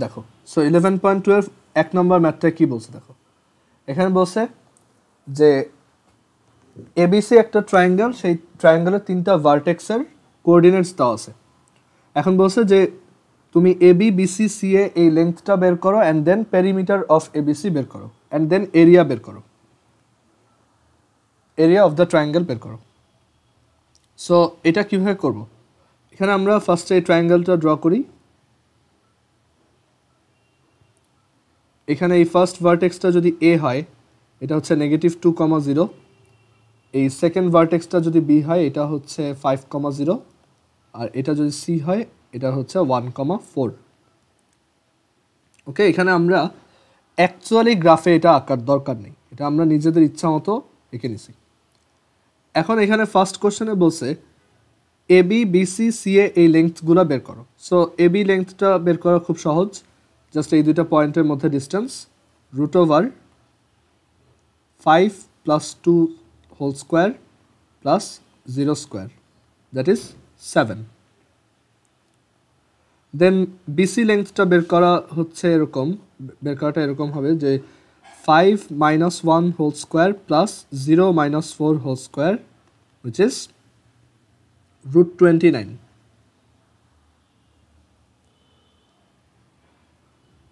দেখো সো 11.12 এক নম্বর ম্যাথটা কি বলছে দেখো, এখানে বলছে যে এবিসি একটা ট্রায়াঙ্গেল, সেই ট্রায়াঙ্গেলের তিনটা ভার্টেক্সের কোঅর্ডিনেটস দেওয়া আছে। এখন বলছে যে তুমি এবি বিসি সিএ এই লেন্থটা বের করো and then perimeter of ABC বের করো অ্যান্ড দেন এরিয়া বের করো, এরিয়া অফ দ্য ট্রায়াঙ্গেল বের করো। সো এটা কিভাবে করব, এখানে আমরা ফার্স্টে এই ট্রায়াঙ্গেলটা ড্র করি। এখানে এই ফার্স্ট ভার্টেক্সটা যদি এ হয় এটা হচ্ছে -2,0, এই সেকেন্ড ভার্টেক্সটা যদি বি হয় এটা হচ্ছে 5,0, আর এটা যদি সি হয় এটা হচ্ছে 1,4। ওকে, এখানে আমরা অ্যাকচুয়ালি গ্রাফে এটা আঁকার দরকার নেই, এটা আমরা নিজেদের ইচ্ছা মতো এঁকে নিছি। এখন এখানে ফার্স্ট কোশ্চেনে বলছে এবি বিসি সিএ এই লেন্থগুলো বের করো। সো এবি লেন্থটা বের করা খুব সহজ, জাস্ট এই দুইটা পয়েন্টের মধ্যে distance √5 + 2 whole square plus 0 square, that is 7। Then BC লেন্থটা বের করা হচ্ছে এরকম, বের করাটা এরকম হবে যে 5 - 1 whole square plus 0 - 4 whole square which is √29,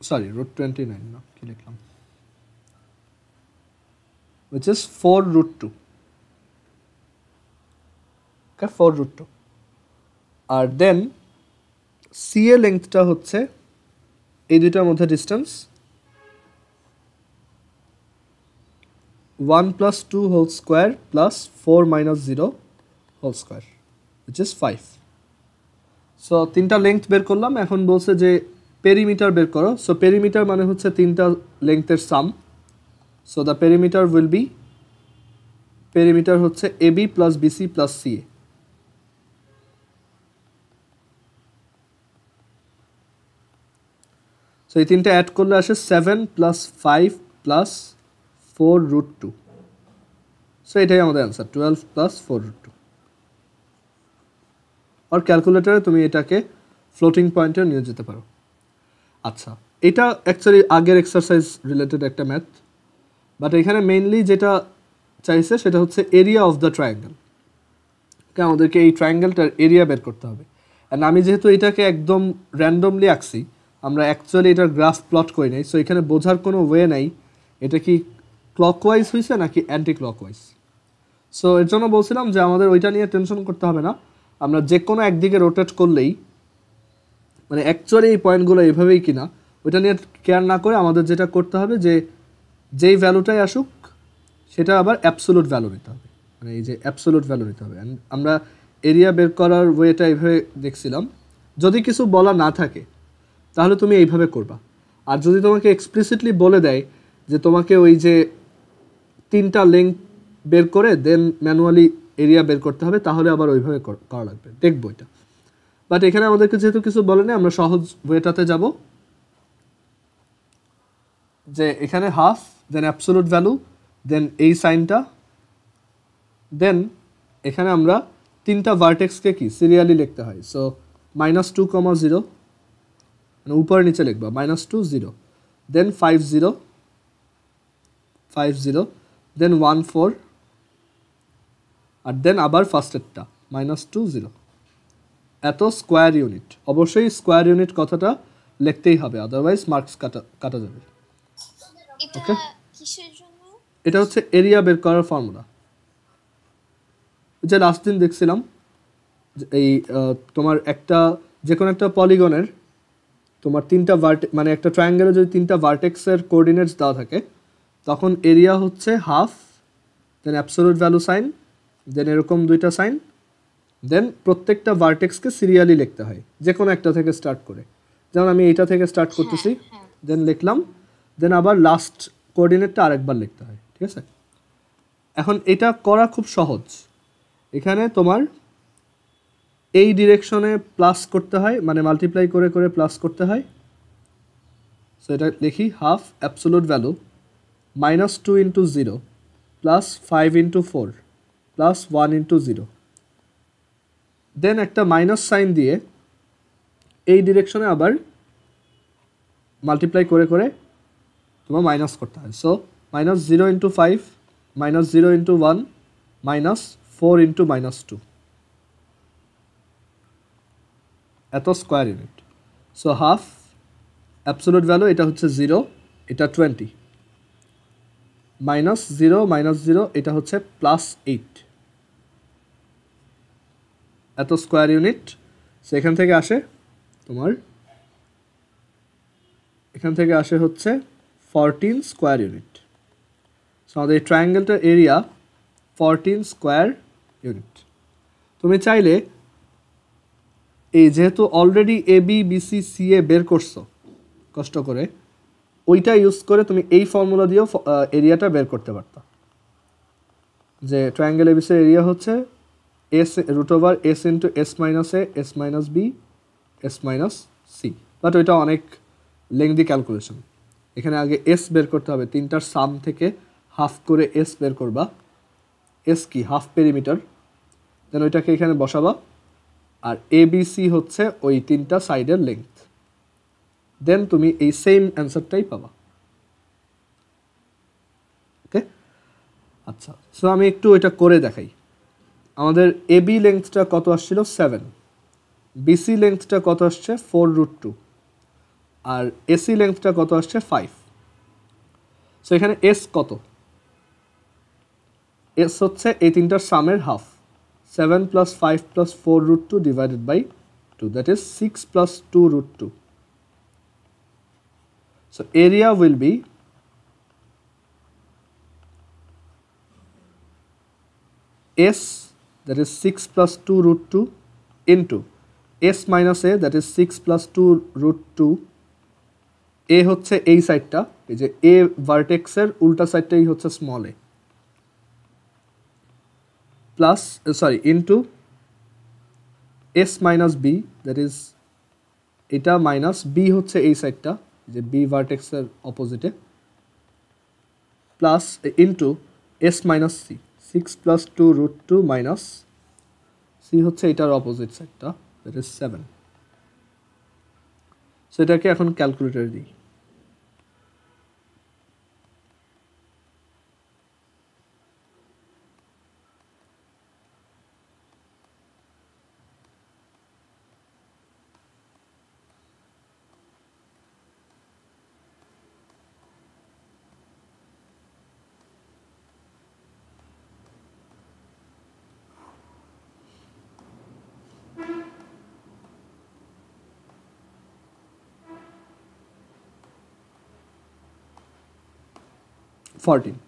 sorry √29 না, কি লিখলাম, which is 4√2, okay 4√2। আর দেন সিএ লেন্থটা হচ্ছে এই দুইটার মধ্যে distance 1 + 2 whole square plus 4 - 0 whole square which is 5। So তিনটা লেন্থ বের করলাম, এখন বলছে যে পেরিমিটার বের করো। সো পেরিমিটার মানে হচ্ছে তিনটা লেন্থের sum. So the perimeter will be, perimeter হচ্ছে AB plus BC plus CA. So এই তিনটা অ্যাড করলে আসে 7 + 5 + 4√2। সো এটাই আমাদের অ্যান্সার, 12 + 4√2। আর ক্যালকুলেটারে তুমি এটাকে ফ্লোটিং পয়েন্টে নিয়ে যেতে পারো। আচ্ছা, এটা অ্যাকচুয়ালি আগের এক্সারসাইজ রিলেটেড একটা ম্যাথ, বাট এখানে মেইনলি যেটা চাইছে সেটা হচ্ছে এরিয়া অফ দ্য ট্রায়াঙ্গেল। আমাদেরকে এই ট্রায়াঙ্গেলটার এরিয়া বের করতে হবে। অ্যান্ড আমি যেহেতু এটাকে একদম র্যান্ডমলি আঁকছি, আমরা অ্যাকচুয়ালি এটার গ্রাফ প্লট করি নাই, সো এখানে বোঝার কোনো ওয়ে নাই এটা কি ক্লকওয়াইজ হয়েছে নাকি অ্যান্টি ক্লকওয়াইজ। সো এর জন্য বলছিলাম যে আমাদের ওইটা নিয়ে টেনশন করতে হবে না, আমরা যে কোনো একদিকে রোটেট করলেই, মানে অ্যাকচুয়ালি এই পয়েন্টগুলো এইভাবেই কিনা ওইটা নিয়ে কেয়ার না করে আমাদের যেটা করতে হবে যে যেই ভ্যালুটাই আসুক সেটা আবার অ্যাবসোলুট ভ্যালু নিতে হবে, মানে এই যে অ্যাবসোলুট ভ্যালু নিতে হবে। অ্যান্ড আমরা এরিয়া বের করার ওয়েটা এইভাবে দেখছিলাম, যদি কিছু বলা না থাকে তাহলে তুমি এইভাবে করবা। আর যদি তোমাকে এক্সপ্লিসিটলি বলে দেয় যে তোমাকে ওই যে তিনটা লেন্থ বের করে দেন ম্যানুয়ালি এরিয়া বের করতে হবে, তাহলে আবার ওইভাবে করা লাগবে, দেখবো এটা। বাট এখানে আমাদেরকে যেহেতু কিছু বলে নেই, আমরা সহজ ওয়েটাতে যাব, যে এখানে হাফ দেন অ্যাবসোলুট ভ্যালু দেন এই সাইনটা, দেন এখানে আমরা তিনটা ভার্টেক্সকে কি সিরিয়ালি লিখতে হয়। সো -2,0 মানে উপরে নিচে লিখবা, -2 0, দেন 5 0 5 0, দেন 1 4, আর দেন আবার ফার্স্টেরটা -2 0। এত স্কোয়ার ইউনিট, অবশ্যই স্কোয়ার ইউনিট কথাটা লিখতেই হবে, আদারওয়াইজ মার্কস কাটা যাবে। ওকে, এটা হচ্ছে এরিয়া বের করার ফর্মুলা, যে লাস্ট দিন দেখছিলাম। এই তোমার একটা যে কোনো একটা পলিগনের তোমার তিনটা মানে একটা ট্রায়াঙ্গেলে যদি তিনটা ভার্টেক্সের কোঅর্ডিনেটস দেওয়া থাকে, তখন এরিয়া হচ্ছে হাফ দেন অ্যাবসোলুট ভ্যালু সাইন দেন এরকম দুইটা সাইন, দেন প্রত্যেকটা ভার্টেক্সকে সিরিয়ালি লিখতে হয়, যে কোনো একটা থেকে স্টার্ট করে। যেমন আমি এইটা থেকে স্টার্ট করতেছি, দেন লিখলাম, দেন আবার লাস্ট কোঅর্ডিনেটটা আরেকবার লিখতে হয়, ঠিক আছে। এখন এটা করা খুব সহজ, এখানে তোমার এই ডিরেকশনে প্লাস করতে হয়, মানে মাল্টিপ্লাই করে করে প্লাস করতে হয়। সো এটা লিখি, half absolute value -2 × 0 plus 5 × 4 plus 1 × 0, then একটা মাইনাস সাইন দিয়ে এই ডিরেকশনে আবার মাল্টিপ্লাই করে করে তোমার মাইনাস করতে হয়। সো -0 × 5 -0 × 1 -4 × -2 এত square unit. So half absolute value এটা হচ্ছে 0, এটা 20, -0 -0 এটা হচ্ছে +8 এত স্কোয়ার ইউনিট। সেখান থেকে আসে তোমার এখান থেকে আসে হচ্ছে 14 স্কোয়ার ইউনিট। সো আমাদের এই ট্রায়াঙ্গেলটার এরিয়া 14 স্কোয়ার ইউনিট। তুমি চাইলে এই যেহেতু অলরেডি ABBCCA বের করছো কষ্ট করে, ওইটা ইউজ করে তুমি এই ফর্মুলা দিয়েও এরিয়াটা বের করতে পারতা, যে ট্রায়াঙ্গেল ABC এরিয়া হচ্ছে S√S × S - A S - B S - C, but ওইটা অনেক লেংদি ক্যালকুলেশন। এখানে আগে এস বের করতে হবে, তিনটার সাম থেকে হাফ করে এস বের করবা। এস কি? Half perimeter. দেন ওইটাকে এখানে বসাবা, আর ABC হচ্ছে ওই তিনটা সাইডের লেংথ। দেন তুমি এই সেম অ্যান্সারটাই পাবা। ওকে, আচ্ছা। সো আমি একটু এটা করে দেখাই। আমাদের AB লেংথটা কত আসছিল? 7। BC লেংথটা কত আসছে? 4√2। আর AC লেংথটা কত আসছে? 5। সো এখানে এস কত? এস হচ্ছে এই তিনটার সামের half. 7 + 5 + 4√2 divided by 2, that is 6 + 2√2. So area will be S, that is 6 + 2√2 into S - A, that is 6 + 2√2. A হচ্ছে এই সাইডটা, এই যে A ভার্টেক্সের উল্টা সাইডটাই হচ্ছে small a, plus into S - B, that is এটা মাইনাস B হচ্ছে এই সাইডটা, যে B ভার্টেক্সের অপোজিটে, plus into S - C, 6 + 2√2 minus C হচ্ছে এটার অপোজিট সাইডটা, দ্যাট ইজ 7। সেটাকে এখন ক্যালকুলেটরে দিই।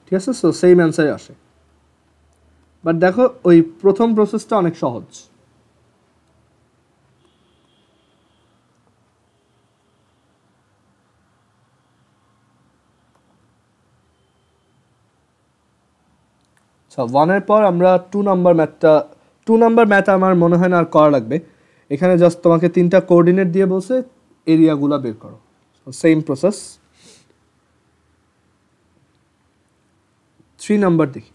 ঠিক আছে, সো সেম অ্যান্সারে আসে। বাট দেখো ওই প্রথম প্রসেসটা অনেক সহজ। আচ্ছা, 1-এর পর আমরা 2 নাম্বার ম্যাথ আমার মনে হয় না আর করা লাগবে। এখানে জাস্ট তোমাকে তিনটা কোঅর্ডিনেট দিয়ে বলছে এরিয়াগুলা বের করো। Same process. 3 নাম্বার দেখি।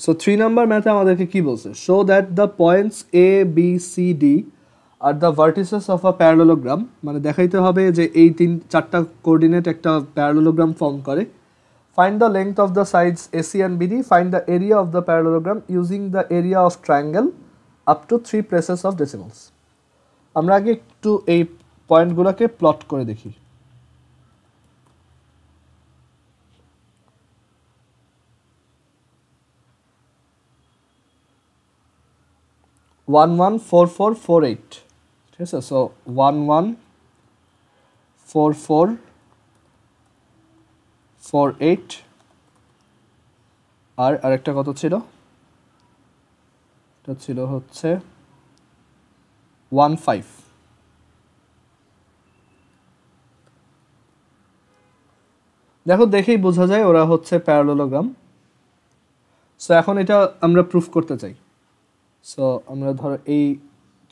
সো 3 নাম্বার ম্যাথে আমাদেরকে কি বলছে? Show that the points A, B, C, D আর the vertices of a parallelogram, মানে দেখাইতে হবে যে এই 4টা কোঅর্ডিনেট একটা প্যারালোগ্রাম ফর্ম করে। Find the length of the sides AC and BD, find the area of the parallelogram using the area of triangle up to 3 places of decimals. আমরা আগে একটু এই পয়েন্টগুলোকে প্লট করে দেখি। ওয়ান 4 4 4 8, ঠিক আছে। সো 1 1 4 4 4 8, আর আরেকটা কত ছিল? এটা ছিল হচ্ছে 1 5। দেখো, দেখেই বোঝা যায় ওরা হচ্ছে প্যারালোগ্রাম। সো এখন এটা আমরা প্রুফ করতে চাই। সো আমরা ধরো এই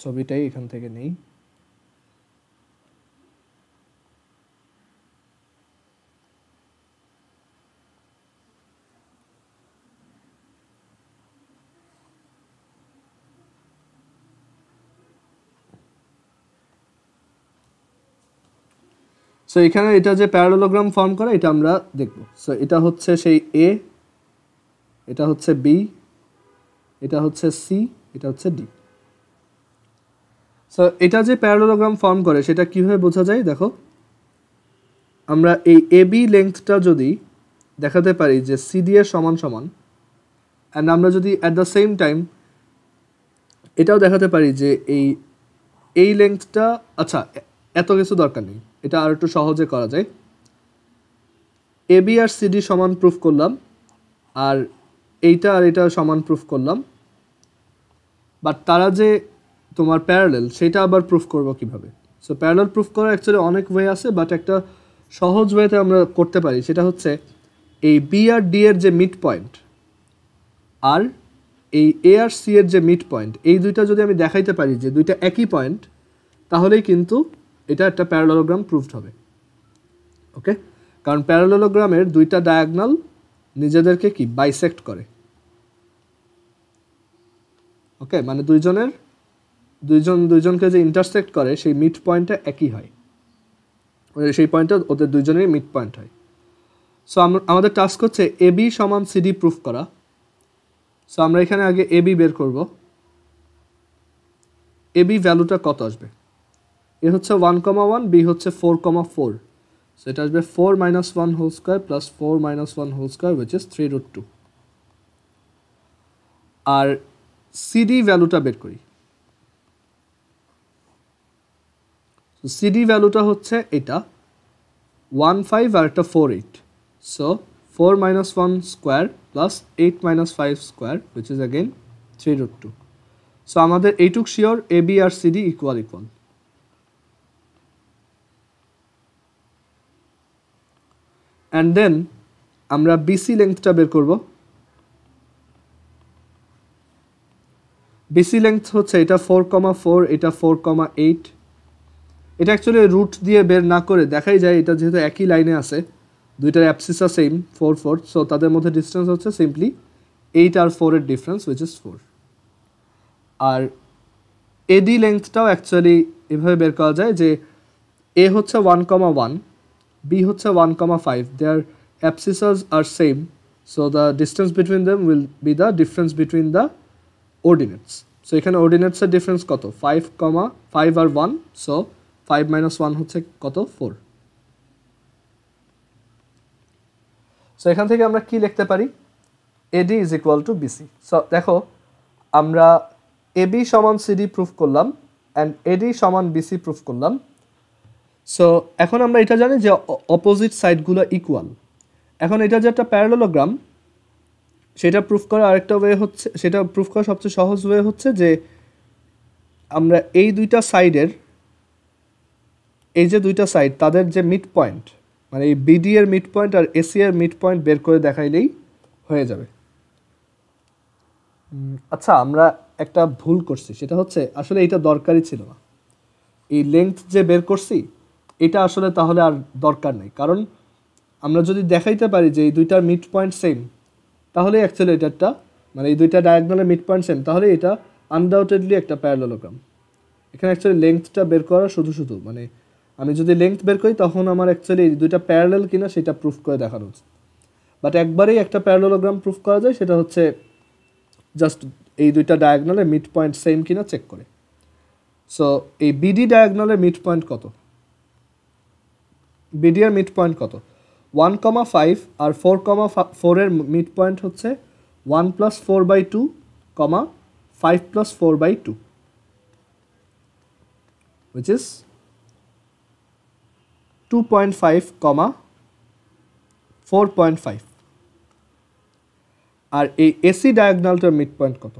ছবিটাই এখান থেকে নেই। সো এখানে এটা যে প্যারালোগ্রাম ফর্ম করে এটা আমরা দেখব। সো এটা হচ্ছে সেই এ, এটা হচ্ছে বি, এটা হচ্ছে সি, এটা হচ্ছে ডি। সো এটা যে প্যারালোগ্রাম ফর্ম করে সেটা কিভাবে বোঝা যায় দেখো, আমরা এই এ বি লেন্থটা যদি দেখাতে পারি যে সিডি এর সমান সমান, অ্যান্ড আমরা যদি অ্যাট দ্য সেম টাইম এটাও দেখাতে পারি যে এই লেন্থটা, আচ্ছা এত কিছু দরকার নেই, এটা আর একটু সহজে করা যায়। এ বি আর সিডি সমান প্রুফ করলাম, আর এইটা আর এটা সমান প্রুফ করলাম, বাট তারা যে তোমার প্যারালেল সেটা আবার প্রুফ করব কিভাবে? সো প্যারালেল প্রুফ করার অ্যাকচুয়ালি অনেক ওয়ে আছে, বাট একটা সহজ ওয়েতে আমরা করতে পারি, সেটা হচ্ছে এই বি আর ডি এর যে মিড পয়েন্ট আর এই এ আর সি এর যে মিড পয়েন্ট, এই দুইটা যদি আমি দেখাইতে পারি যে দুইটা একই পয়েন্ট, তাহলেই কিন্তু এটা একটা প্যারালেলোগ্রাম প্রুফড হবে। ওকে, কারণ প্যারালেলোগ্রামের দুইটা ডায়াগনাল নিজেদেরকে কি বাইসেক্ট করে। ওকে, মানে দুইজনকে যে ইন্টারসেক্ট করে সেই মিড পয়েন্টটা একই হয়, সেই পয়েন্টটা ওদের দুইজনেরই মিড পয়েন্ট হয়। সো আমাদের টাস্ক হচ্ছে এ বি সমান সিডি প্রুফ করা। সো আমরা এখানে আগে এ বি বের করব। এ বি ভ্যালুটা কত আসবে? এ হচ্ছে 1,1, বি হচ্ছে 4,4। সো এটা আসবে 4 - 1 whole square plus 4 - 1 whole square which is 3√2। আর সিডি ভ্যালুটা বের করি। সিডি ভ্যালুটা হচ্ছে এটা 1,5 আর একটা 4,8। So 4 - 1 square plus 8 - 5 square which is again 3√2। So আমাদের এইটুক শিওর এ বি আর সিডি ইকুয়াল। অ্যান্ড দেন আমরা বিসি লেন্থটা বের করব। বিসি লেন্থ হচ্ছে এটা 4,4, এটা 4,8। এটা অ্যাকচুয়ালি রুট দিয়ে বের না করে দেখাই যায়, এটা যেহেতু একই লাইনে আছে, দুইটার অ্যাবসিসা সেম 4, 4, সো তাদের মধ্যে ডিস্টেন্স হচ্ছে সিম্পলি 8 আর 4 এর ডিফারেন্স উইচ ইজ 4। আর এডি লেন্থটাও অ্যাকচুয়ালি এভাবে বের করা যায় যে এ হচ্ছে 1,1, বি হচ্ছে 1,5, দেয়ার অ্যাবসিসাস আর same, so the distance between them will be the difference between the ordinates. So এখানে অর্ডিনেটসের ডিফারেন্স কত? 5 আর 1, সো 5 - 1 হচ্ছে কত? 4। সো এখান থেকে আমরা কি লিখতে পারি? AD is equal to BC. So দেখো, আমরা এবি সমান সিডি প্রুফ করলাম অ্যান্ড এডি সমান বিসি প্রুফ করলাম। সো এখন আমরা এটা জানি যে অপোজিট সাইডগুলো ইকুয়াল। এখন এটা যে একটা প্যারালেলোগ্রাম, সেটা প্রুফ করার আরেকটা ওয়ে হচ্ছে, সেটা প্রুফ করার সবচেয়ে সহজ ওয়ে হচ্ছে যে আমরা এই দুইটা সাইডের, এই যে দুইটা সাইড তাদের যে মিড পয়েন্ট, মানে এই বিডি এর মিড পয়েন্ট আর এসি এর মিড পয়েন্ট বের করে দেখাইলেই হয়ে যাবে। আচ্ছা, আমরা একটা ভুল করছি, সেটা হচ্ছে আসলে এটা দরকারই ছিল না। এই লেন্থ যে বের করছি এটা আসলে তাহলে আর দরকার নেই, কারণ আমরা যদি দেখাইতে পারি যে এই দুইটার মিড পয়েন্ট সেম, তাহলে অ্যাকচুয়ালি এটা একটা, মানে এই দুইটা ডায়াগোনালের মিড পয়েন্ট সেম, তাহলে এটা আনডাউটেডলি একটা প্যারালেলোগ্রাম। এখানে অ্যাকচুয়ালি লেন্থটা বের করা শুধু মানে আমি যদি লেন্থ বের করি তখন আমার অ্যাকচুয়ালি এই দুইটা প্যারালেল কিনা সেটা প্রুফ করে দেখানো উচিত। বাট একবারেই একটা প্যারালেলোগ্রাম প্রুফ করা যায়, সেটা হচ্ছে জাস্ট এই দুইটা ডায়াগোনালের মিড পয়েন্ট সেম কিনা চেক করে। সো এই বিডি ডায়াগোনালের মিড পয়েন্ট কত? বিডি এর মিড পয়েন্ট কত? 1,5 আর 4,4 এর মিড পয়েন্ট হচ্ছে 1 + 4/2, 5 + 4/2, which is 2.5, 4.5। আর এই এসি ডায়াগোনালটার মিড পয়েন্ট কত?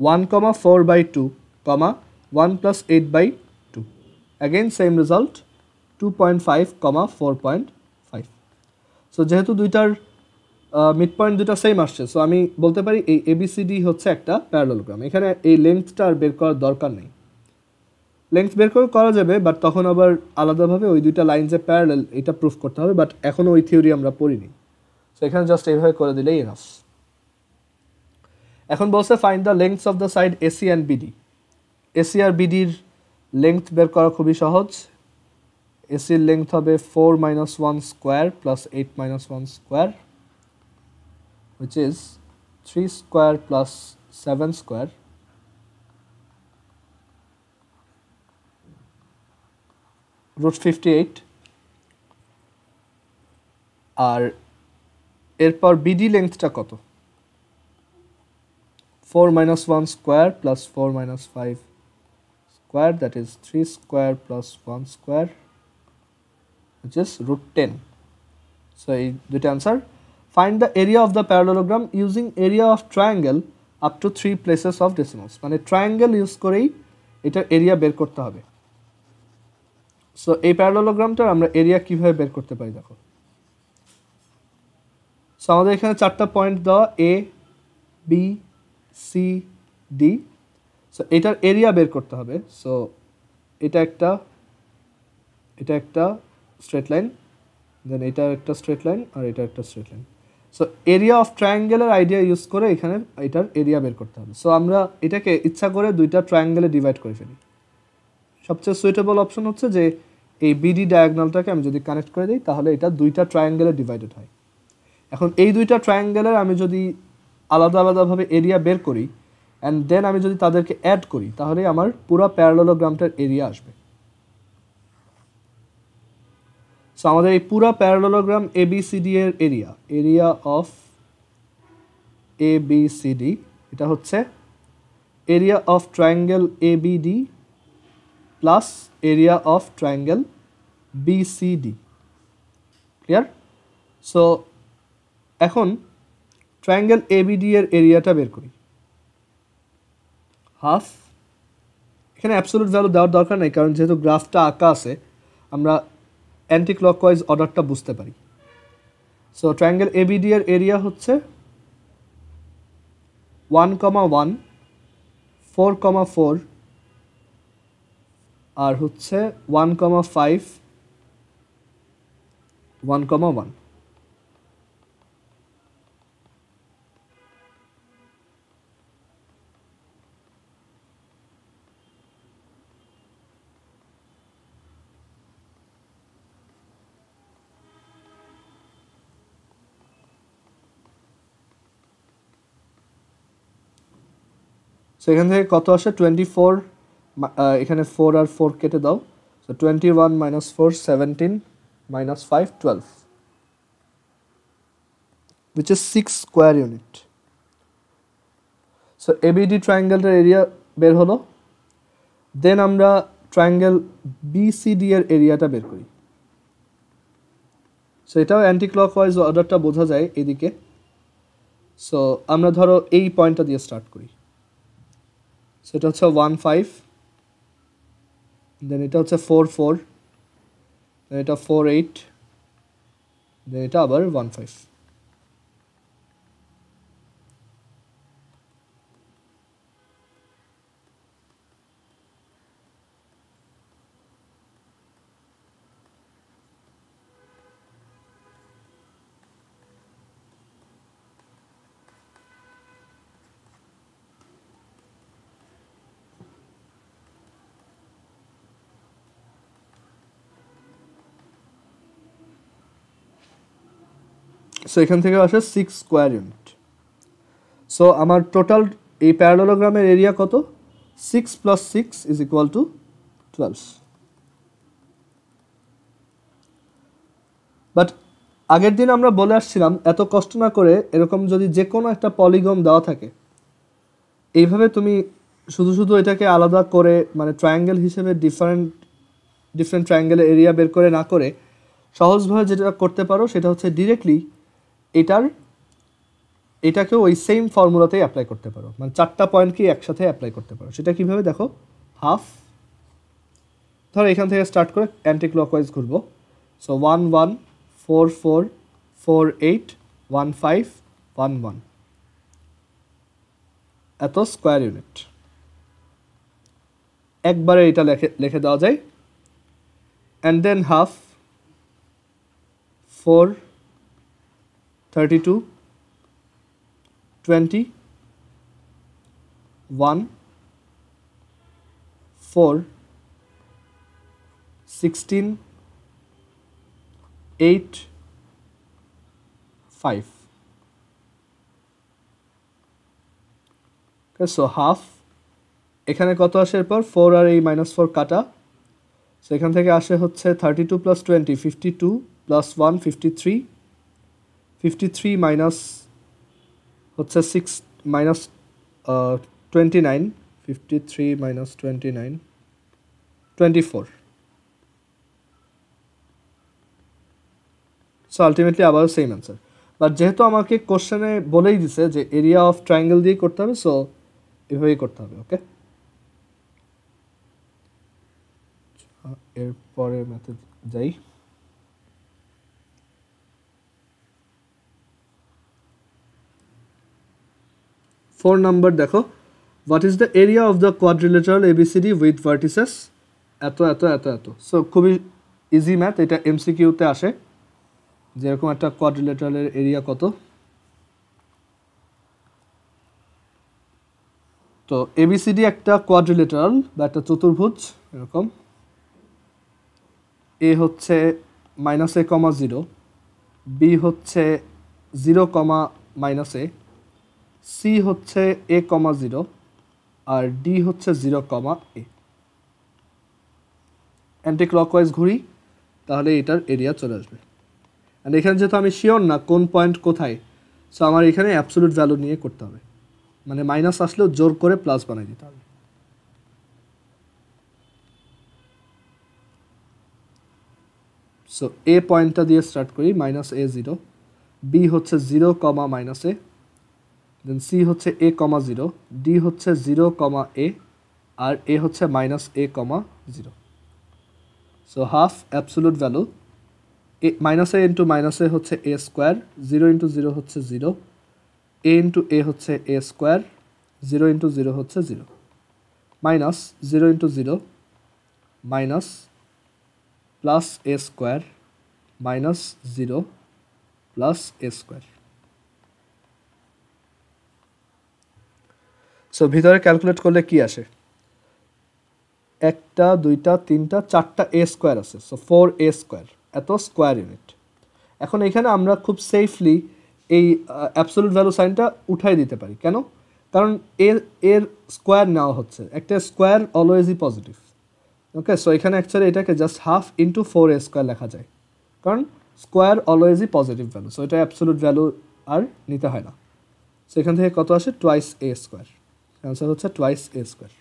1,4/2, 1 + 8/2, again same result 2.5, 4.5। সো যেহেতু দুইটার মিড পয়েন্ট দুটা সেম আসছে, সো আমি বলতে পারি এই এবিসিডি হচ্ছে একটা প্যারালেলোগ্রাম। এখানে এই লেন্থটা আর বের করার দরকার নেই। লেন্থ বের করে করা যাবে, বাট তখন আবার আলাদাভাবে ওই দুইটা লাইন যে প্যারালেল এটা প্রুফ করতে হবে, বাট এখনও ওই থিওরি আমরা পড়িনি। সো এখানে জাস্ট এইভাবে করে দিলেই এনাফ। এখন বলছে find the lengths of the side AC and BD. AC আর বিডির লেংথ বের করা খুবই সহজ। এসির লেংথ হবে 4 minus 1 square plus 8 minus 1 square, which is 3 square plus 7 square root 58। আর এরপর বিডি লেংথটা কত? 4 minus 1 square plus 4 minus 5 square, that is 3 square plus 1 square, which is root 10. So এই দুটো answer. Find the area of the parallelogram using area of triangle up to 3 places of decimals, মানে triangle use করেই এটার area বের করতে হবে। So এই প্যারালোগ্রামটার আমরা এরিয়া কিভাবে বের করতে পারি দেখো। সো আমাদের এখানে 4টা পয়েন্ট দেওয়া, এ বি সি ডি। সো এটার এরিয়া বের করতে হবে। সো এটা একটা স্ট্রেট লাইন, দেন এটা একটা স্ট্রেট লাইন, আর এটা একটা straight line. So area of ট্রায়াঙ্গেলের আইডিয়া ইউজ করে এখানে এটার এরিয়া বের করতে হবে। সো আমরা এটাকে ইচ্ছা করে দুইটা ট্রায়াঙ্গেলে ডিভাইড করে ফেলি। সবচেয়ে সুইটেবল অপশন হচ্ছে যে এই বিডি ডায়াগোনালটাকে আমি যদি কানেক্ট করে দিই তাহলে এটা দুইটা ট্রায়াঙ্গেলে ডিভাইডেড হয়। এখন এই দুইটা ট্রায়াঙ্গেলের আমি যদি আলাদা আলাদাভাবে এরিয়া বের করি অ্যান্ড দেন আমি যদি তাদেরকে অ্যাড করি তাহলে আমার পুরো প্যারালোগ্রামটার এরিয়া আসবে। সো আমাদের এই পুরো প্যারালোগ্রাম এবিসিডি এর এরিয়া অফ এবিসিডি, এটা হচ্ছে area of triangle ABD plus area of triangle BCD. Clear? So এখন ট্রায়াঙ্গেল এবিডি এর এরিয়াটা বের করি। হাফ, এখানে অ্যাবসলিউট ভ্যালু দেওয়ার দরকার নেই কারণ যেহেতু গ্রাফটা আঁকা আছে আমরা অ্যান্টি ক্লকওয়াইজ অর্ডারটা বুঝতে পারি। সো ট্রায়াঙ্গেল এবিডি এর এরিয়া হচ্ছে 1,1 4,4 আর হচ্ছে 1,5 1,1। সো এখান থেকে কত আসে? 24, এখানে 4 আর 4 কেটে দাও। So 21 minus 4 17 minus 5 12, which is 6 square unit. So ABD ট্রায়াঙ্গেলটার এরিয়া বের হলো। দেন আমরা ট্রায়াঙ্গেল বিসিডি এর এরিয়াটা বের করি। সো এটাও অ্যান্টি ক্লকওয়াইজ অর্ডারটা বোঝা যায় এদিকে। সো আমরা ধরো এই পয়েন্টটা দিয়ে স্টার্ট করি। সো এটা হচ্ছে 1 5, দেন এটা হচ্ছে 4 4, দেন এটা 4 8, দেন এটা আবার 1 5। সো এখান থেকে আসে 6 স্কোয়ার ইউনিট। সো আমার টোটাল এই প্যারালোগ্রামের এরিয়া কত? 6 + 6 = 12। বাট আগের দিন আমরা বলে আসছিলাম এত কষ্ট না করে এরকম যদি যে কোনো একটা পলিগন দেওয়া থাকে এইভাবে তুমি শুধু শুধু এটাকে আলাদা করে মানে ট্রায়াঙ্গেল হিসেবে ডিফারেন্ট ট্রায়াঙ্গেলের এরিয়া বের করে না করে সহজভাবে যেটা করতে পারো সেটা হচ্ছে ডিরেক্টলি এটাকেও ওই সেম ফর্মুলাতেই অ্যাপ্লাই করতে পারো, মানে 4টা পয়েন্টকেই একসাথে অ্যাপ্লাই করতে পারো। সেটা কীভাবে দেখো, হাফ ধরো এখান থেকে স্টার্ট করে অ্যান্টি ক্লকওয়াইজ ঘুরবো। সো 1 1 4 4 4 8 1 5 1 1 এত স্কোয়ার ইউনিট একবারে এটা লিখে দেওয়া যায়। And then half 4 32 20 1 4 16, 8, 5. Okay, so half এখানে কত আসে এরপর 4 আর এই -4 কাটা, সো এখান থেকে আসে হচ্ছে 32 + 20 52 + 1 53 53 মাইনাস হচ্ছে 6 মাইনাস 29 53 মাইনাস 29 24. সো আলটিমেটলি আবার সেম অ্যান্সার, বাট যেহেতু আমাকে কোশ্চেনে বলেই দিছে যে এরিয়া অফ ট্রায়াঙ্গেল দিয়ে করতে হবে, সো এভাবেই করতে হবে। ওকে, এরপরে ম্যাথে যাই। ফোর নাম্বার দেখো, what is the area of the quadrilateral ABCD with vertices এত এত এত এত। সো খুবই ইজি ম্যাথ, এটা এমসিকিউতে আসে যেরকম একটা কোয়াড্রিলেটারালের এরিয়া কত। তো এবিসিডি একটা কোয়াড্রিলেটারাল বা একটা চতুর্ভুজ, এরকম এ হচ্ছে -a,0, বি হচ্ছে 0, সি হচ্ছে a,0 আর ডি হচ্ছে 0, অ্যান্টি ক্লকওয়াইজ ঘুরি, তাহলে এটার এরিয়া চলে আসবে। অ্যান্ড এখানে যেহেতু আমি শিওর না কোন পয়েন্ট কোথায়, সো আমার এখানে অ্যাবসোলিউট ভ্যালু নিয়ে করতে হবে, মানে মাইনাস আসলেও জোর করে প্লাস বানাই দিতে হবে। সো এ পয়েন্টটা দিয়ে স্টার্ট করি, -a0, বি হচ্ছে 0, দেন সি হচ্ছে a,0, ডি হচ্ছে 0, আর এ হচ্ছে -a,0। So half absolute value -a into -a হচ্ছে a স্কোয়ার, 0 ইন্টু 0 হচ্ছে 0, a ইন্টু a হচ্ছে a স্কোয়ার, 0 ইন্টু 0 হচ্ছে 0, minus 0 into 0 minus plus a square minus 0 plus a square. So ভিতরে calculate করলে কি আসে, একটা দুইটা তিনটা চারটা a স্কোয়ার আছে, সো 4a স্কোয়ার, এত স্কোয়ার ইউনিট। এখন এখানে আমরা খুব সেফলি এই অ্যাবসোলিউট ভ্যালু সাইনটা উঠাই দিতে পারি। কেন? কারণ এর স্কোয়ার নেওয়া হচ্ছে, একটা স্কোয়ার অলওয়েজই পজিটিভ। ওকে, সো এখানে অ্যাকচুয়ালি এটাকে just half into 4a square লেখা যায়, কারণ স্কোয়ার অলওয়েজই পজিটিভ ভ্যালু, সো এটা অ্যাবসোলিউট ভ্যালু আর নিতে হয় না। সো এখান থেকে কত আসে, টুয়াইস a স্কোয়ার, অ্যান্সার হচ্ছে টুয়াইস a স্কোয়ার।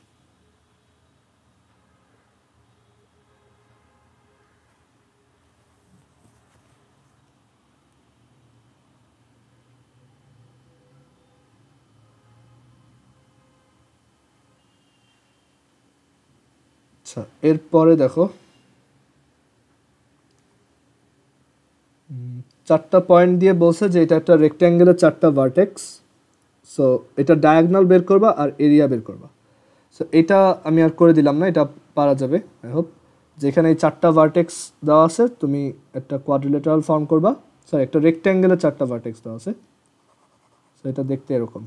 আচ্ছা, এরপরে দেখো চারটা পয়েন্ট দিয়ে বলছে যে এটা একটা রেক্ট্যাঙ্গেলের চারটা ভার্টেক্স, সো এটা ডায়াগনাল বের করবা আর এরিয়া বের করবা। সো এটা আমি আর করে দিলাম না, এটা পারা যাবে আই হোপ। যেখানে এই চারটা ভার্টেক্স দেওয়া আছে, তুমি একটা কোয়াড্রিলেটারাল ফর্ম করবা, সরি একটা রেক্ট্যাঙ্গেলের চারটা ভার্টেক্স দেওয়া আছে, সো এটা দেখতে এরকম।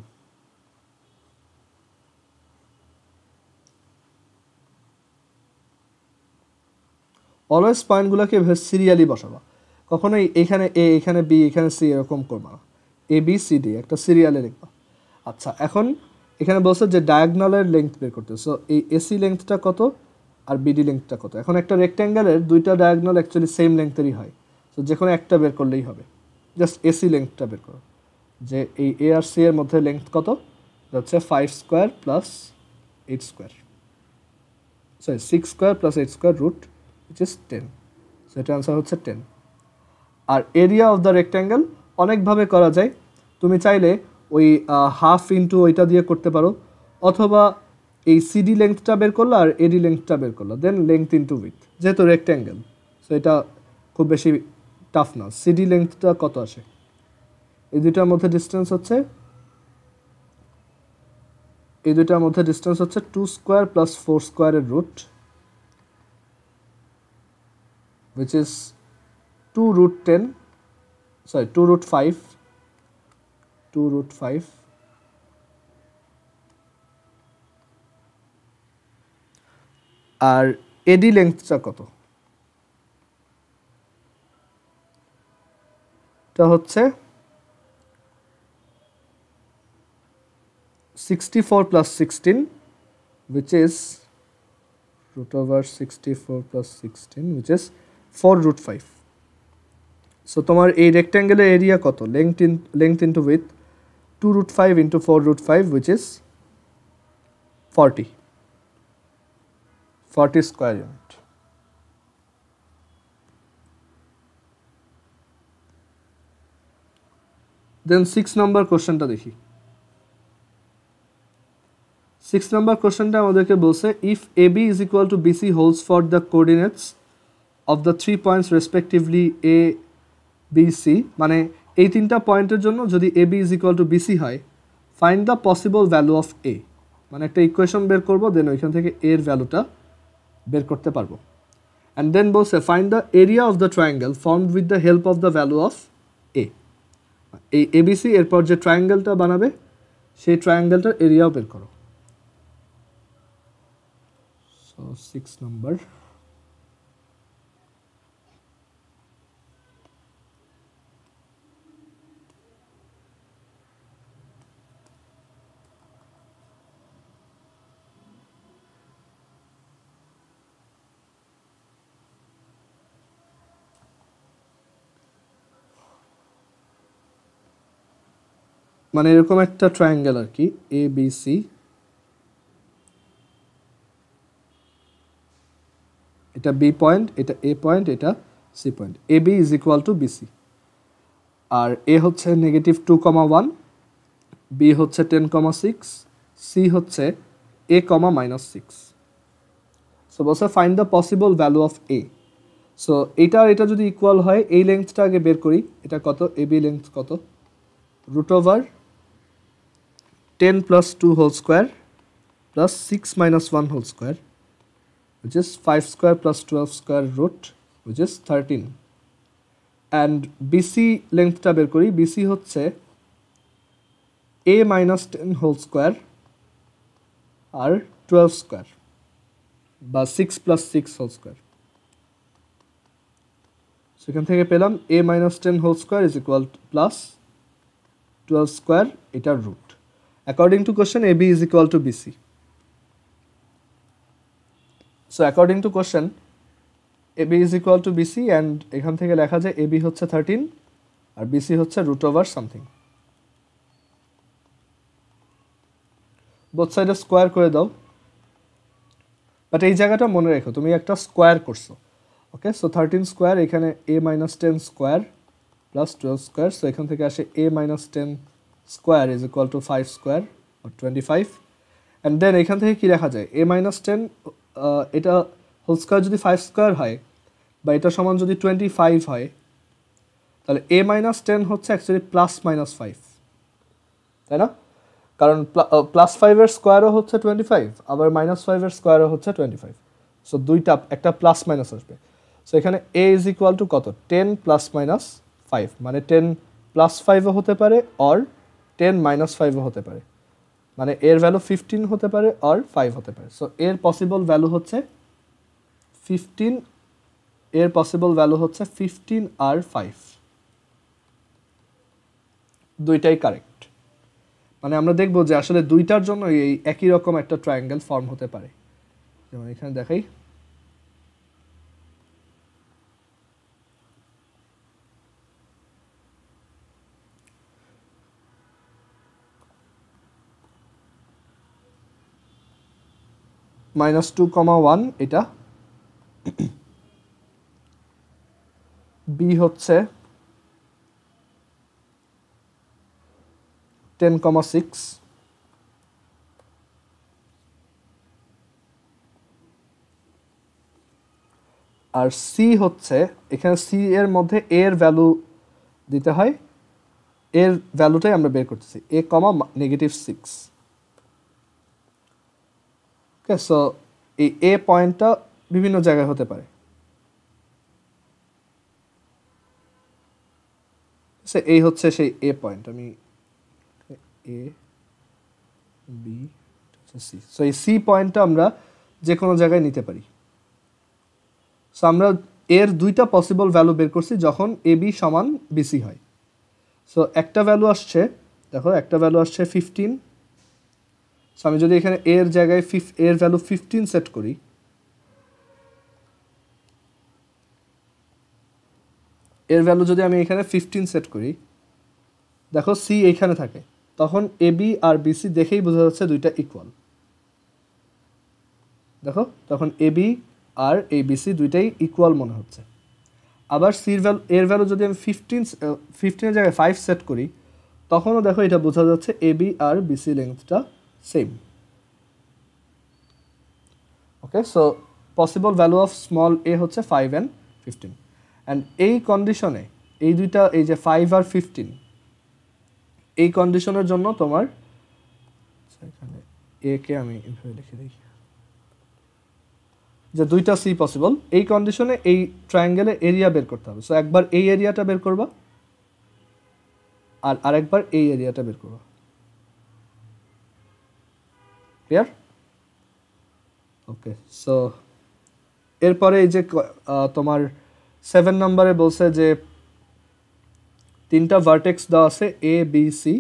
অলওয়েজ পয়েন্টগুলোকে সিরিয়ালি বসাবা, কখনোই এখানে এ এখানে বি এখানে সি এরকম করবা না, এ বি সি ডি একটা সিরিয়ালে লিখবা। আচ্ছা, এখন এখানে বলছে যে ডায়াগনালের লেংথ বের করতে, সো এই এসি লেংথটা কত আর বিডি লেংথটা কত। এখন একটা রেক্ট্যাঙ্গেলের দুইটা ডায়াগনাল অ্যাকচুয়ালি সেম লেংথেরই হয়, সো যে কোনো একটা বের করলেই হবে। জাস্ট এসি লেংথটা বের করো, যে এই এ আর সি এর মধ্যে লেংথ কত, হচ্ছে 5 square plus 8 square, sorry 6 square plus 8 square root which is 10, so এটা আনসার হচ্ছে 10। আর এরিয়া অফ দ্য রেক্ট্যাঙ্গেল অনেকভাবে করা যায়, তুমি চাইলে ওই হাফ ইন্টু ওইটা দিয়ে করতে পারো, অথবা এই সিডি লেংথটা বের করলো আর এডি লেংথটা বের করলো, দেন লেংথ ইন্টু উইথ, যেহেতু রেক্ট্যাঙ্গেল সো এটা খুব বেশি টাফ না। সিডি লেংথটা কত আসে, এই দুইটার মধ্যে ডিস্টেন্স হচ্ছে 2 স্কোয়ার প্লাস 4 স্কোয়ারের root, which is 2 root 10, sorry 2 root 5, 2 root 5, আর এডি লেংথটা কত, এটা হচ্ছে 64 plus 16 which is root over 64 plus 16 which is 4 root 5. So তোমার এই রেক্ট্যাঙ্গেলের এরিয়া কত? length into width 2 root 5 into 4 root 5 which is 40 square unit. Then 6 number কোশ্চেনটা দেখি। 6 number কোশ্চেনটা আমাদেরকে বলছে if AB is equal to BC holds for the coordinates of the 3 points respectively A, B, C, মানে এই তিনটা পয়েন্টের জন্য যদি AB is equal to BC হয়, find the possible value of A, মানে একটা ইকুয়েশন বের করব, দেন ওইখান থেকে A এর ভ্যালুটা বের করতে পারবো। and then বলছে find the area of the triangle formed with the help of the value of A, এই ABC এরপর যে ট্রায়াঙ্গেলটা বানাবে সেই ট্রায়াঙ্গেলটার এরিয়াও বের করো। So 6 number মানে এরকম একটা ট্রায়াঙ্গেল আর কি ABC, এটা B পয়েন্ট, এটা A পয়েন্ট, এটা C point. AB is equal to BC, আর A হচ্ছে -2,1, B হচ্ছে 10,6, C হচ্ছে A, -6। সো বলছে find the possible value of A। So এটা যদি ইকুয়াল হয়, এই লেন্থটা আগে বের করি, এটা কত? AB লেন্থ কত? root over 10 plus 2 whole square plus 6 minus 1 whole square which is 5 square plus 12 square root which is 13, and BC লেন্থটা বের করি, BC হচ্ছে A minus 10 whole square R 12 square বা 6 plus 6 whole square। সেখান থেকে পেলাম A minus 10 whole square is equal to plus 12 square, এটা root। According to question, AB is equal to BC. So according to question, AB is equal to BC, and এখান থেকে লেখা যায় AB হচ্ছে 13 আর BC হচ্ছে root over something। both side square করে দাও, but এই জায়গাটা মনে রেখো তুমি একটা স্কোয়ার করছো। ওকে, সো 13 স্কোয়ার, এখানে A minus 10 square plus 12 square, so এখান থেকে আসে A minus 10 square is equal to 5 square or 25, and then এখান থেকে কি লেখা যায়? A minus 10 এটা হোল স্কোয়ার যদি 5 স্কোয়ার হয় বা এটা সমান যদি 25 হয়, তাহলে A minus 10 হচ্ছে অ্যাকচুয়ালি প্লাস মাইনাস 5, তাই না? কারণ প্লাস 5-এর স্কোয়ারও হচ্ছে 25, আবার মাইনাস 5-এর স্কোয়ারও হচ্ছে 25, সো দুইটা একটা প্লাস মাইনাস আসবে। সো এখানে A ইজ ইকুয়াল টু কত? 10 প্লাস মাইনাস 5, মানে 10 প্লাস 5ও হতে পারে অর 10 মাইনাস 5ও হতে পারে, মানে এর ভ্যালু 15 হতে পারে অর 5 হতে পারে। সো এর পসিবল ভ্যালু হচ্ছে 15, এর পসিবল ভ্যালু হচ্ছে 15 আর 5, দুইটাই কারেক্ট। মানে আমরা দেখবো যে আসলে দুইটার জন্য এই একই রকম একটা ট্রায়াঙ্গেল ফর্ম হতে পারে। যেমন এখানে দেখাই, -2,1 এটা, B হচ্ছে 10,6, আর C হচ্ছে, এখানে C এর মধ্যে A এর ভ্যালু দিতে হয়, এর ভ্যালুটাই আমরা বের করতেছি, A, -6। ওকে, সো এই A পয়েন্টটা বিভিন্ন জায়গায় হতে পারে। এই হচ্ছে সেই A পয়েন্ট, আমি A, B, C, সো এই C পয়েন্টটা আমরা যে কোনো জায়গায় নিতে পারি। সো আমরা এর দুইটা পসিবল ভ্যালু বের করছি যখন AB সমান BC হয়। সো একটা ভ্যালু আসছে, দেখো একটা ভ্যালু আসছে 15। সো আমি যদি এখানে এর জায়গায় এর ভ্যালু 15 সেট করি, এর ভ্যালু যদি আমি এখানে 15 সেট করি, দেখো সি এইখানে থাকে, তখন এবি আর বিসি দেখেই বোঝা যাচ্ছে দুইটা ইকুয়াল। দেখো তখন এবি আর এই বিসি দুইটাই ইকুয়াল মনে হচ্ছে। আবার সির ভ্যালু, এর ভ্যালু যদি আমি 15 জায়গায় 5 সেট করি, তখনও দেখো এটা বোঝা যাচ্ছে এবি আর বিসি লেন্থটা same. Okay, so possible value of small a হচ্ছে 5 and 15। অ্যান্ড এই কন্ডিশনে এই দুইটা, এই যে 5 আর 15, এই কন্ডিশনের জন্য তোমার এখানে এ কে আমি এভাবে লিখে দিই যে দুইটা সি পসিবল। এই কন্ডিশনে এই ট্রায়াঙ্গেলের এরিয়া বের করতে হবে। সো একবার এই এরিয়াটা বের করবা আর আরেকবার এই এরিয়াটা বের করবা। ক্লিয়ার? ওকে, সো এরপরে এই যে তোমার 7 নম্বরে বলছে যে তিনটা ভার্টেক্স দেওয়া আছে এ বি সি,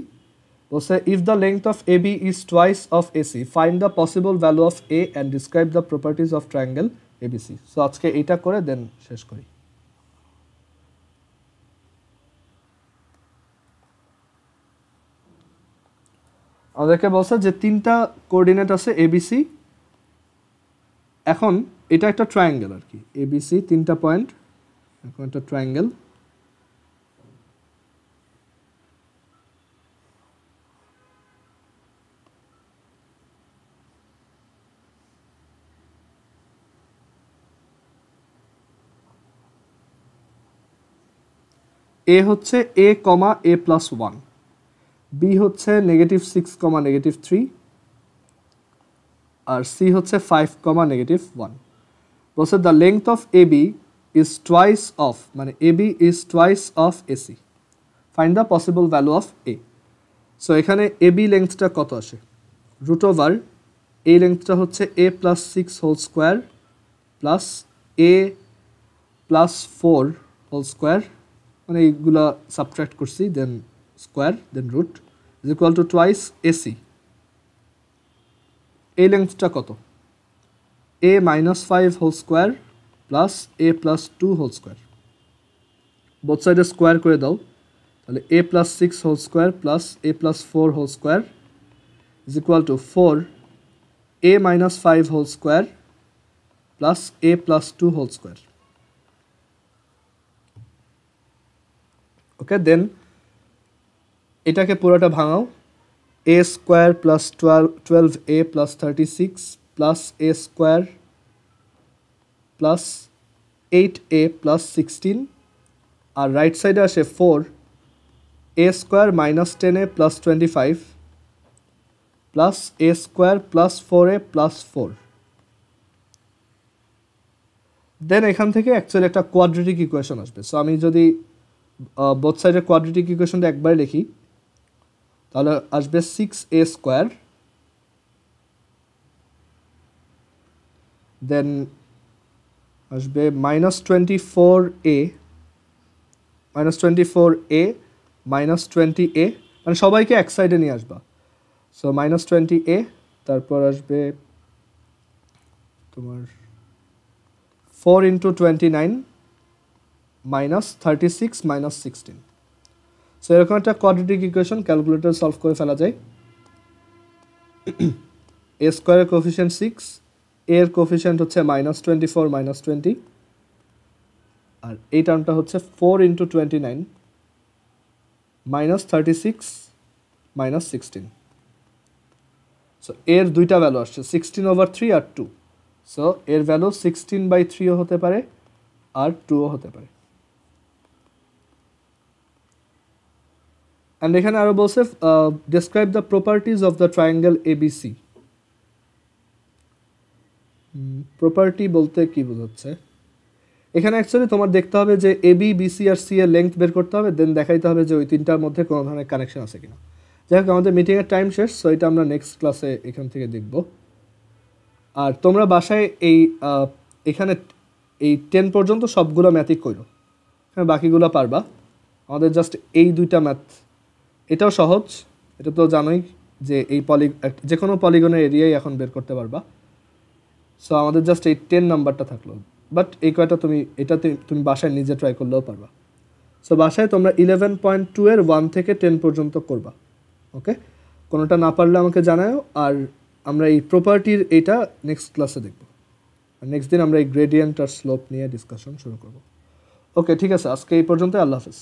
বলছে if the length of A B is twice of AC find the possible value of A and describe the properties of triangle ABC. So আজকে এইটা করে দেন শেষ করি। আমাদেরকে বলছে যে তিনটা কোঅর্ডিনেট আছে এবিসি। এখন এটা একটা ট্রায়াঙ্গেল আর কি, এবিসি তিনটা পয়েন্ট, এখন একটা ট্রায়াঙ্গেল। এ হচ্ছে এ কমা এ প্লাস 1, বি হচ্ছে -6 কমা -3, আর সি হচ্ছে 5 কমা -1। বলছে the length of A B is twice of, মানে A B is twice of AC, find the possible value of a. So এখানে এ বি লেংথটা কত আসে, রুট ওভার এই লেংথটা হচ্ছে a plus 6 whole square plus a plus 4 whole square, মানে এইগুলা subtract করছি, then square, then root, is equal to twice AC. এই লেংথটা কত, a minus 5 whole square plus a plus 2 whole square, both সাইডে স্কোয়ার করে দাও, তাহলে a plus 6 whole square plus a plus 4 whole square is equal to 4 a minus 5 whole square plus a plus 2 whole square. Okay, then এটাকে পুরোটা ভাঙাও, a square plus 12 a plus 36 plus a square plus 8 a plus 16, আর right সাইডে আসে 4 a square minus 10 a plus 25 plus a square plus 4 a plus 4। Then এখান থেকে actually একটা quadratic equation আসবে। সো আমি যদি বোথ সাইডের কোয়াড্রেটিক ইকুয়েশনটা একবার লিখি, তাহলে আসবে 6a স্কোয়ার, দেন আসবে -24a মাইনাস 20a, মানে সবাইকে এক সাইডে নিয়ে আসবা। সো -20a, তারপর আসবে তোমার 4 × 29 -36 -16। সো এরকম একটা কোয়াড্রেটিক ইকুয়েশন ক্যালকুলেটর সলভ করে ফেলা যায়। এ স্কোয়ারের কোফিশিয়েন্ট 6, এর কোফিশিয়েন্ট হচ্ছে -24 -20, আর এই টার্মটা হচ্ছে 4 × 29 -36 -16। সো এর দুইটা ভ্যালু আসছে 16/3 আর 2। সো এর ভ্যালু 16/3ও হতে পারে আর 2ও হতে পারে। অ্যান্ড এখানে আরও বলছে describe the properties of the triangle ABC. Property বলতে কি বোঝাচ্ছে, এখানে অ্যাকচুয়ালি তোমার দেখতে হবে যে A B BC R C এর লেংথ বের করতে হবে, দেন দেখাইতে হবে যে ওই তিনটার মধ্যে কোনো ধরনের কানেকশন আছে কিনা। যাই হোক, আমাদের মিটিংয়ের টাইম শেষ, সো এটা আমরা নেক্সট ক্লাসে এখান থেকে দেখব। আর তোমরা বাসায় এখানে এই 10 পর্যন্ত সবগুলো ম্যাথই করো, এখানে বাকিগুলো পারবা। আমাদের জাস্ট এই দুইটা ম্যাথ, এটাও সহজ, এটা তো জানোই যে এই যে কোনো পলিগনের এরিয়াই এখন বের করতে পারবা। সো আমাদের জাস্ট এই 10 নাম্বারটা থাকলো, বাট এই কয়টা তুমি বাসায় নিজে ট্রাই করলেও পারবা। সো বাসায় তোমরা 11.2 এর 1 থেকে 10 পর্যন্ত করবা। ওকে, কোনোটা না পারলে আমাকে জানাও। আর আমরা এই প্রপার্টির এইটা নেক্সট ক্লাসে দেখব, আর নেক্সট দিন আমরা এই গ্রেডিয়েন্ট আর স্লোপ নিয়ে ডিসকাশন শুরু করব। ওকে, ঠিক আছে, আজকে এই পর্যন্ত। আল্লাহ হাফেজ।